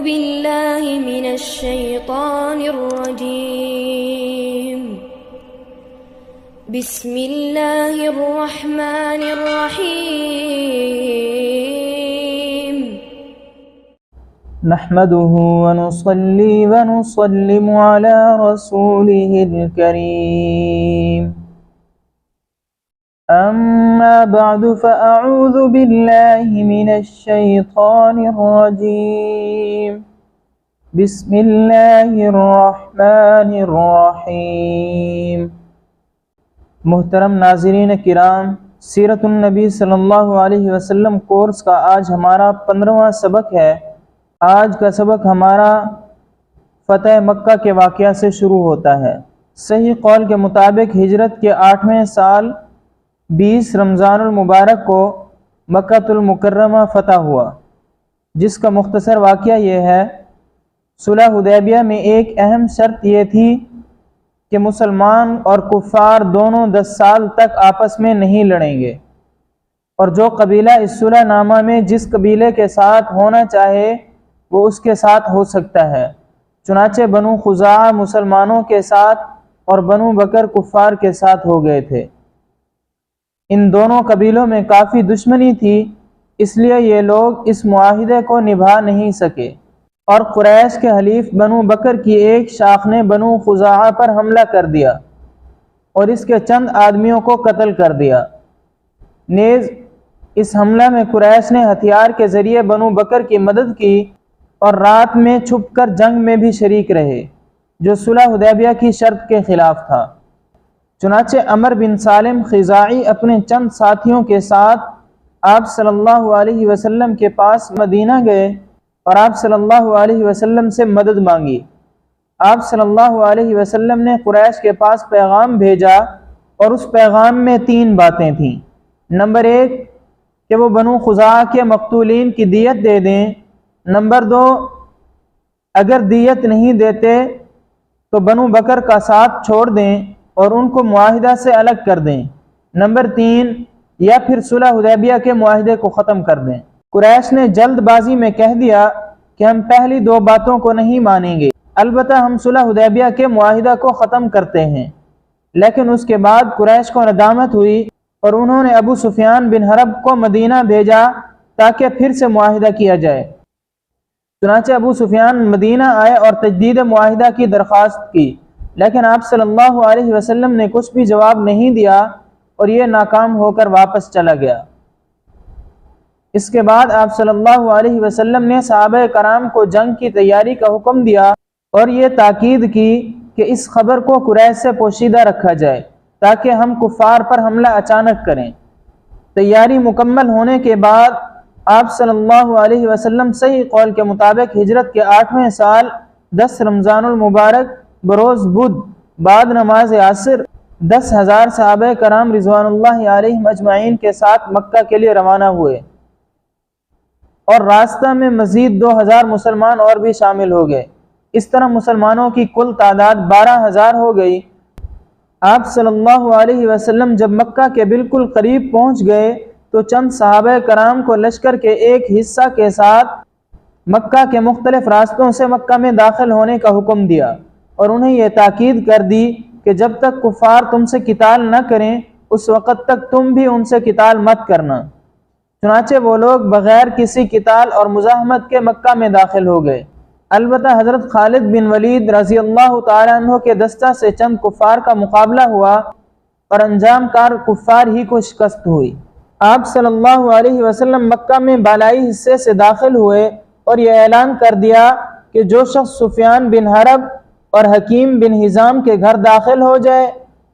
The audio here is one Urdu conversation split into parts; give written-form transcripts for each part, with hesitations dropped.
بالله من الشيطان الرجيم. بسم الله الرحمن الرحيم. نحمده ونصلي ونسلم على رسوله الكريم. أما بعد فأعوذ بالله من الشيطان الرجيم. بسم الله الرحمن الرحیم. محترم ناظرین کرام، سیرت النبی صلی اللہ علیہ وسلم کورس کا آج ہمارا 15واں سبق ہے۔ آج کا سبق ہمارا فتح مکہ کے واقعہ سے شروع ہوتا ہے۔ صحیح قول کے مطابق ہجرت کے 8ویں سال 20 رمضان المبارک کو مکہ المکرمہ فتح ہوا، جس کا مختصر واقعہ یہ ہے۔ صلح حدیبیہ میں ایک اہم شرط یہ تھی کہ مسلمان اور کفار دونوں 10 سال تک آپس میں نہیں لڑیں گے، اور جو قبیلہ اس صلح نامہ میں جس قبیلے کے ساتھ ہونا چاہے وہ اس کے ساتھ ہو سکتا ہے۔ چنانچہ بنو خزاعہ مسلمانوں کے ساتھ اور بنو بکر کفار کے ساتھ ہو گئے تھے۔ ان دونوں قبیلوں میں کافی دشمنی تھی، اس لیے یہ لوگ اس معاہدے کو نبھا نہیں سکے، اور قریش کے حلیف بنو بکر کی ایک شاخ نے بنو خزاعہ پر حملہ کر دیا اور اس کے چند آدمیوں کو قتل کر دیا۔ نیز اس حملہ میں قریش نے ہتھیار کے ذریعے بنو بکر کی مدد کی اور رات میں چھپ کر جنگ میں بھی شریک رہے، جو صلح حدیبیہ کی شرط کے خلاف تھا۔ چنانچہ عمر بن سالم خزاعی اپنے چند ساتھیوں کے ساتھ آپ صلی اللہ علیہ وسلم کے پاس مدینہ گئے اور آپ صلی اللہ علیہ وسلم سے مدد مانگی۔ آپ صلی اللہ علیہ وسلم نے قریش کے پاس پیغام بھیجا اور اس پیغام میں 3 باتیں تھیں۔ نمبر 1 کہ وہ بنو خزاعہ کے مقتولین کی دیت دے دیں۔ نمبر 2 اگر دیت نہیں دیتے تو بنو بکر کا ساتھ چھوڑ دیں اور ان کو معاہدہ سے الگ کر دیں۔ نمبر 3 یا پھر صلح حدیبیہ کے معاہدے کو ختم کر دیں۔ قریش نے جلد بازی میں کہہ دیا کہ ہم پہلی 2 باتوں کو نہیں مانیں گے، البتہ ہم صلح حدیبیہ کے معاہدہ کو ختم کرتے ہیں۔ لیکن اس کے بعد قریش کو ندامت ہوئی اور انہوں نے ابو سفیان بن حرب کو مدینہ بھیجا تاکہ پھر سے معاہدہ کیا جائے۔ چنانچہ ابو سفیان مدینہ آئے اور تجدید معاہدہ کی درخواست کی، لیکن آپ صلی اللہ علیہ وسلم نے کچھ بھی جواب نہیں دیا اور یہ ناکام ہو کر واپس چلا گیا۔ اس کے بعد آپ صلی اللہ علیہ وسلم نے صحابہ کرام کو جنگ کی تیاری کا حکم دیا اور یہ تاکید کی کہ اس خبر کو قریش سے پوشیدہ رکھا جائے تاکہ ہم کفار پر حملہ اچانک کریں۔ تیاری مکمل ہونے کے بعد آپ صلی اللہ علیہ وسلم صحیح قول کے مطابق ہجرت کے 8ویں سال 10 رمضان المبارک بروز بدھ بعد نماز عصر 10,000 صحابہ کرام رضوان اللہ علیہم اجمعین کے ساتھ مکہ کے لیے روانہ ہوئے، اور راستہ میں مزید 2,000 مسلمان اور بھی شامل ہو گئے۔ اس طرح مسلمانوں کی کل تعداد 12,000 ہو گئی۔ آپ صلی اللہ علیہ وسلم جب مکہ کے بالکل قریب پہنچ گئے تو چند صحابہ کرام کو لشکر کے ایک حصہ کے ساتھ مکہ کے مختلف راستوں سے مکہ میں داخل ہونے کا حکم دیا اور انہیں یہ تاکید کر دی کہ جب تک کفار تم سے قتال نہ کریں اس وقت تک تم بھی ان سے قتال مت کرنا۔ چنانچہ وہ لوگ بغیر کسی قتال اور مزاحمت کے مکہ میں داخل ہو گئے۔ البتہ حضرت خالد بن ولید رضی اللہ تعالیٰ عنہ کے دستہ سے چند کفار کا مقابلہ ہوا اور انجام کار کفار ہی کو شکست ہوئی۔ آپ صلی اللہ علیہ وسلم مکہ میں بالائی حصے سے داخل ہوئے اور یہ اعلان کر دیا کہ جو شخص سفیان بن حرب اور حکیم بن حزام کے گھر داخل ہو جائے،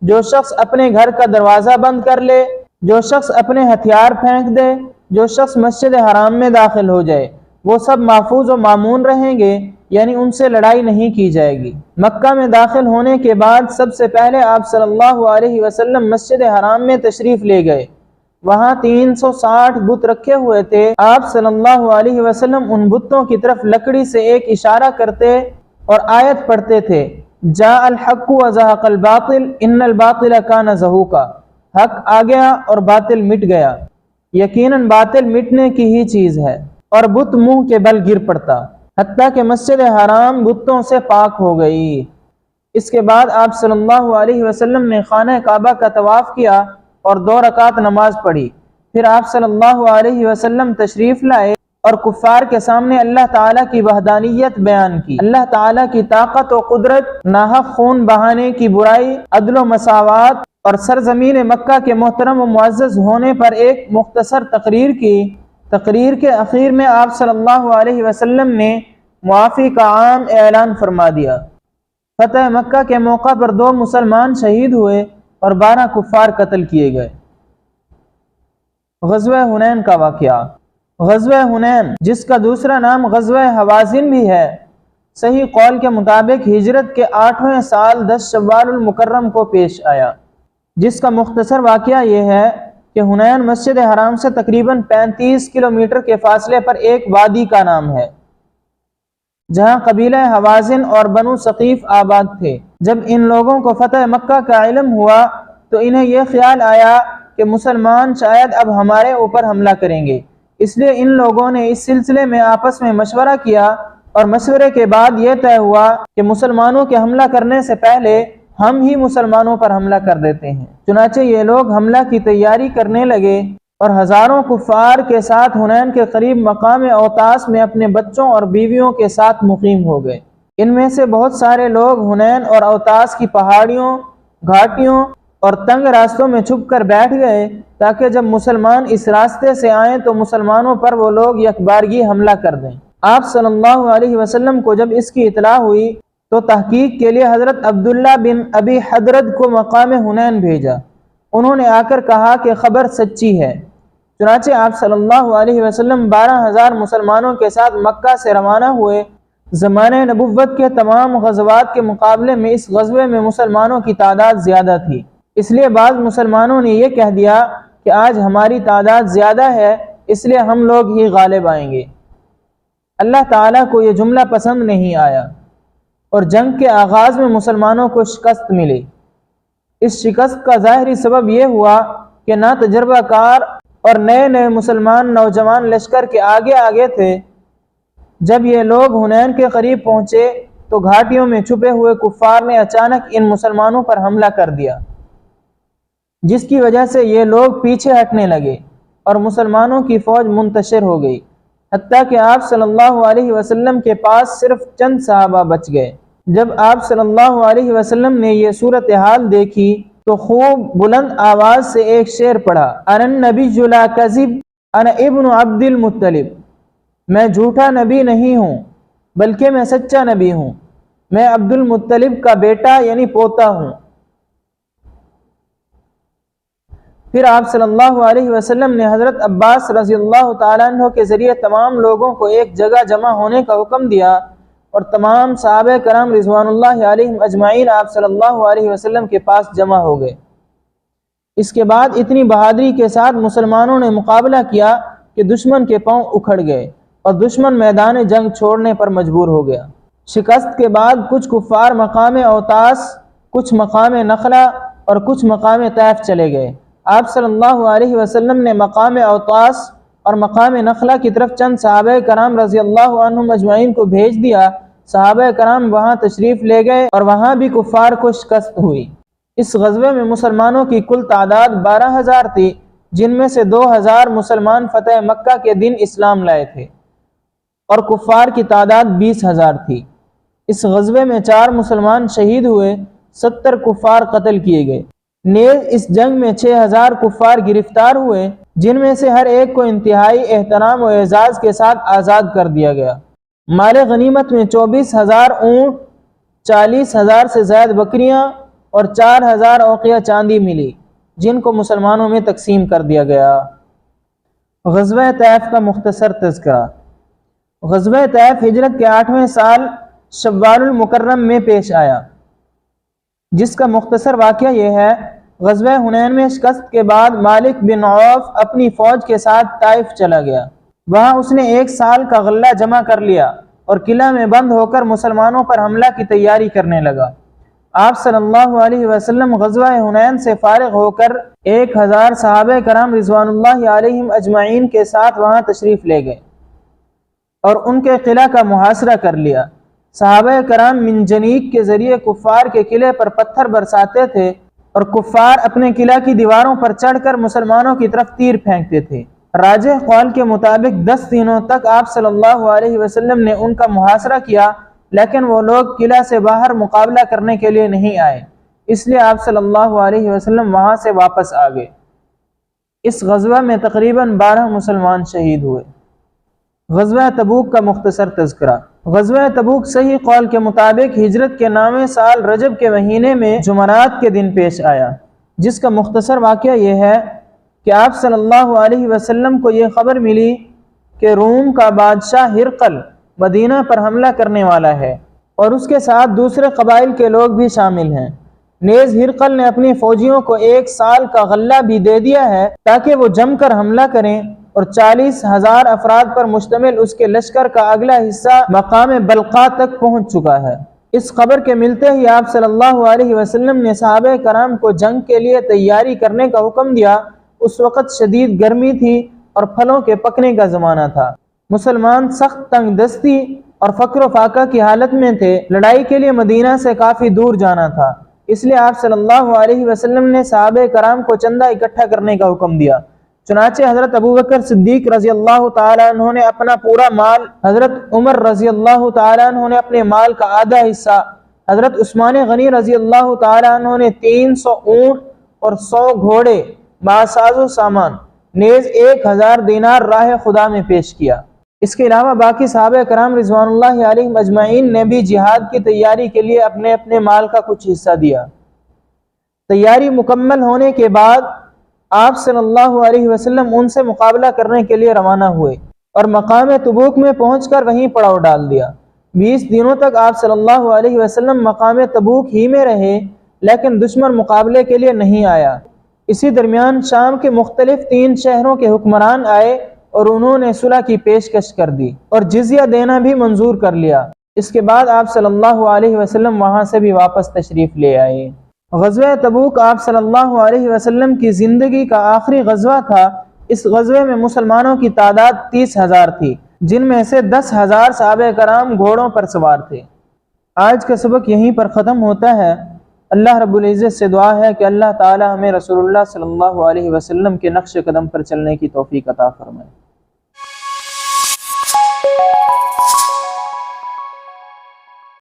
جو شخص اپنے گھر کا دروازہ بند کر لے، جو شخص اپنے ہتھیار پھینک دے، جو شخص مسجد حرام میں داخل ہو جائے، وہ سب محفوظ و مامون رہیں گے، یعنی ان سے لڑائی نہیں کی جائے گی۔ مکہ میں داخل ہونے کے بعد سب سے پہلے آپ صلی اللہ علیہ وسلم مسجد حرام میں تشریف لے گئے۔ وہاں 360 بت رکھے ہوئے تھے۔ آپ صلی اللہ علیہ وسلم ان بتوں کی طرف لکڑی سے ایک اشارہ کرتے اور آیت پڑھتے تھے، جاء الحق وزهق الباطل ان الباطل کان زہوقا، حق آ گیا اور باطل مٹ گیا، یقیناً باطل مٹنے کی ہی چیز ہے، اور بت منہ کے بل گر پڑتا۔ حتیٰ کہ مسجد حرام بتوں سے پاک ہو گئی۔ اس کے بعد آپ صلی اللہ علیہ وسلم نے خانہ کعبہ کا طواف کیا اور 2 رکعت نماز پڑھی۔ پھر آپ صلی اللہ علیہ وسلم تشریف لائے اور کفار کے سامنے اللہ تعالیٰ کی وحدانیت بیان کی، اللہ تعالیٰ کی طاقت و قدرت، ناحق خون بہانے کی برائی، عدل و مساوات اور سرزمین مکہ کے محترم و معزز ہونے پر ایک مختصر تقریر کی۔ تقریر کے اخیر میں آپ صلی اللہ علیہ وسلم نے معافی کا عام اعلان فرما دیا۔ فتح مکہ کے موقع پر 2 مسلمان شہید ہوئے اور 12 کفار قتل کیے گئے۔ غزوہ حنین کا واقعہ۔ غزوہ حنین، جس کا دوسرا نام غزوہ حوازن بھی ہے، صحیح قول کے مطابق ہجرت کے 8ویں سال 10 شوال المکرم کو پیش آیا، جس کا مختصر واقعہ یہ ہے کہ حنین مسجد حرام سے تقریباً 35 کلومیٹر کے فاصلے پر ایک وادی کا نام ہے، جہاں قبیلہ حوازن اور بنو ثقیف آباد تھے۔ جب ان لوگوں کو فتح مکہ کا علم ہوا تو انہیں یہ خیال آیا کہ مسلمان شاید اب ہمارے اوپر حملہ کریں گے، اس لیے ان لوگوں نے اس سلسلے میں آپس میں مشورہ کیا اور مشورے کے بعد یہ طے ہوا کہ مسلمانوں کے حملہ کرنے سے پہلے ہم ہی مسلمانوں پر حملہ کر دیتے ہیں۔ چنانچہ یہ لوگ حملہ کی تیاری کرنے لگے اور ہزاروں کفار کے ساتھ حنین کے قریب مقام اوطاس میں اپنے بچوں اور بیویوں کے ساتھ مقیم ہو گئے۔ ان میں سے بہت سارے لوگ حنین اور اوطاس کی پہاڑیوں، گھاٹیوں اور تنگ راستوں میں چھپ کر بیٹھ گئے تاکہ جب مسلمان اس راستے سے آئیں تو مسلمانوں پر وہ لوگ یکبارگی حملہ کر دیں۔ آپ صلی اللہ علیہ وسلم کو جب اس کی اطلاع ہوئی تو تحقیق کے لیے حضرت عبداللہ بن ابی حضرت کو مقام حنین بھیجا۔ انہوں نے آ کر کہا کہ خبر سچی ہے۔ چنانچہ آپ صلی اللہ علیہ وسلم 12,000 مسلمانوں کے ساتھ مکہ سے روانہ ہوئے۔ زمانہ نبوت کے تمام غزوات کے مقابلے میں اس غزوے میں مسلمانوں کی تعداد زیادہ تھی، اس لیے بعض مسلمانوں نے یہ کہہ دیا کہ آج ہماری تعداد زیادہ ہے، اس لیے ہم لوگ ہی غالب آئیں گے۔ اللہ تعالیٰ کو یہ جملہ پسند نہیں آیا اور جنگ کے آغاز میں مسلمانوں کو شکست ملی۔ اس شکست کا ظاہری سبب یہ ہوا کہ نہ تجربہ کار اور نئے مسلمان نوجوان لشکر کے آگے آگے تھے۔ جب یہ لوگ حنین کے قریب پہنچے تو گھاٹیوں میں چھپے ہوئے کفار نے اچانک ان مسلمانوں پر حملہ کر دیا، جس کی وجہ سے یہ لوگ پیچھے ہٹنے لگے اور مسلمانوں کی فوج منتشر ہو گئی، حتیٰ کہ آپ صلی اللہ علیہ وسلم کے پاس صرف چند صحابہ بچ گئے۔ جب آپ صلی اللہ علیہ وسلم نے یہ صورتحال دیکھی تو خوب بلند آواز سے ایک شعر پڑھا، انا النبی لا کذب انا ابن عبد المطلب، میں جھوٹا نبی نہیں ہوں بلکہ میں سچا نبی ہوں، میں عبد المطلب کا بیٹا یعنی پوتا ہوں۔ پھر آپ صلی اللہ علیہ وسلم نے حضرت عباس رضی اللہ تعالیٰ عنہ کے ذریعے تمام لوگوں کو ایک جگہ جمع ہونے کا حکم دیا اور تمام صحابہ کرام رضوان اللہ علیہم اجمعین آپ صلی اللہ علیہ وسلم کے پاس جمع ہو گئے۔ اس کے بعد اتنی بہادری کے ساتھ مسلمانوں نے مقابلہ کیا کہ دشمن کے پاؤں اکھڑ گئے اور دشمن میدان جنگ چھوڑنے پر مجبور ہو گیا۔ شکست کے بعد کچھ کفار مقام اوطاس، کچھ مقام نخلا اور کچھ مقام طیف چلے گئے۔ آپ صلی اللہ علیہ وسلم نے مقام اوطاس اور مقام نخلا کی طرف چند صحابہ کرام رضی اللہ عنہم اجمعین کو بھیج دیا۔ صحابہ کرام وہاں تشریف لے گئے اور وہاں بھی کفار کو شکست ہوئی۔ اس غزوے میں مسلمانوں کی کل تعداد 12,000 تھی، جن میں سے 2,000 مسلمان فتح مکہ کے دن اسلام لائے تھے اور کفار کی تعداد 20,000 تھی۔ اس غزوے میں 4 مسلمان شہید ہوئے، 70 کفار قتل کیے گئے۔ نیز اس جنگ میں 6,000 کفار گرفتار ہوئے، جن میں سے ہر ایک کو انتہائی احترام و اعزاز کے ساتھ آزاد کر دیا گیا۔ مال غنیمت میں 24,000 اونٹ، 40,000 سے زائد بکریاں اور 4,000 اوقیہ چاندی ملی، جن کو مسلمانوں میں تقسیم کر دیا گیا۔ غزوہ طیف کا مختصر تذکرہ۔ غزوہ طیف ہجرت کے 8ویں سال شوال المکرم میں پیش آیا، جس کا مختصر واقعہ یہ ہے، غزوہ حنین میں شکست کے بعد مالک بن عوف اپنی فوج کے ساتھ طائف چلا گیا۔ وہاں اس نے 1 سال کا غلہ جمع کر لیا اور قلعہ میں بند ہو کر مسلمانوں پر حملہ کی تیاری کرنے لگا۔ آپ صلی اللہ علیہ وسلم غزوہ حنین سے فارغ ہو کر 1,000 صحابہ کرام رضوان اللہ علیہم اجمعین کے ساتھ وہاں تشریف لے گئے۔ اور ان کے قلعہ کا محاصرہ کر لیا۔ صحابہ کرام منجنیق کے ذریعے کفار کے قلعے پر پتھر برساتے تھے اور کفار اپنے قلعہ کی دیواروں پر چڑھ کر مسلمانوں کی طرف تیر پھینکتے تھے۔ راجح قول کے مطابق 10 دنوں تک آپ صلی اللہ علیہ وسلم نے ان کا محاصرہ کیا، لیکن وہ لوگ قلعہ سے باہر مقابلہ کرنے کے لیے نہیں آئے، اس لیے آپ صلی اللہ علیہ وسلم وہاں سے واپس آ گئے۔ اس غزوہ میں تقریباً 12 مسلمان شہید ہوئے۔ غزوہ تبوک کا مختصر تذکرہ۔ غزوہ تبوک صحیح قول کے مطابق ہجرت کے 9ویں سال رجب کے مہینے میں جمعرات کے دن پیش آیا، جس کا مختصر واقعہ یہ ہے کہ آپ صلی اللہ علیہ وسلم کو یہ خبر ملی کہ روم کا بادشاہ ہرقل مدینہ پر حملہ کرنے والا ہے اور اس کے ساتھ دوسرے قبائل کے لوگ بھی شامل ہیں۔ نیز ہرقل نے اپنی فوجیوں کو 1 سال کا غلہ بھی دے دیا ہے تاکہ وہ جم کر حملہ کریں، اور 40,000 افراد پر مشتمل اس کے لشکر کا اگلا حصہ مقام بلقا تک پہنچ چکا ہے۔ اس خبر کے ملتے ہی آپ صلی اللہ علیہ وسلم نے صحابہ کرام کو جنگ کے لیے تیاری کرنے کا حکم دیا۔ اس وقت شدید گرمی تھی اور پھلوں کے پکنے کا زمانہ تھا۔ مسلمان سخت تنگ دستی اور فقر و فاقہ کی حالت میں تھے۔ لڑائی کے لیے مدینہ سے کافی دور جانا تھا، اس لیے آپ صلی اللہ علیہ وسلم نے صحابہ کرام کو چندہ اکٹھا کرنے کا حکم دیا۔ چنانچہ حضرت ابوبکر صدیق رضی اللہ تعالیٰ عنہ نے اپنا پورا مال، حضرت عمر رضی اللہ تعالیٰ عنہ نے اپنے مال کا آدھا حصہ، حضرت عثمان غنی رضی اللہ تعالیٰ عنہ نے 300 اونٹ اور 100 گھوڑے باساز و سامان، نیز 1000 دینار راہ خدا میں پیش کیا۔ اس کے علاوہ باقی صحابہ کرام رضوان اللہ علیہم اجمعین نے بھی جہاد کی تیاری کے لیے اپنے اپنے مال کا کچھ حصہ دیا۔ تیاری مکمل ہونے کے بعد آپ صلی اللہ علیہ وسلم ان سے مقابلہ کرنے کے لیے روانہ ہوئے اور مقام تبوک میں پہنچ کر وہیں پڑاؤ ڈال دیا۔ 20 دنوں تک آپ صلی اللہ علیہ وسلم مقام تبوک ہی میں رہے، لیکن دشمن مقابلے کے لیے نہیں آیا۔ اسی درمیان شام کے مختلف 3 شہروں کے حکمران آئے اور انہوں نے صلح کی پیشکش کر دی اور جزیہ دینا بھی منظور کر لیا۔ اس کے بعد آپ صلی اللہ علیہ وسلم وہاں سے بھی واپس تشریف لے آئے۔ غزوہ تبوک آپ صلی اللہ علیہ وسلم کی زندگی کا آخری غزوہ تھا۔ اس غزوے میں مسلمانوں کی تعداد 30,000 تھی، جن میں سے 10,000 صحابہ کرام گھوڑوں پر سوار تھے۔ آج کا سبق یہیں پر ختم ہوتا ہے۔ اللہ رب العزت سے دعا ہے کہ اللہ تعالی ہمیں رسول اللہ صلی اللہ علیہ وسلم کے نقش قدم پر چلنے کی توفیق عطا فرمائے۔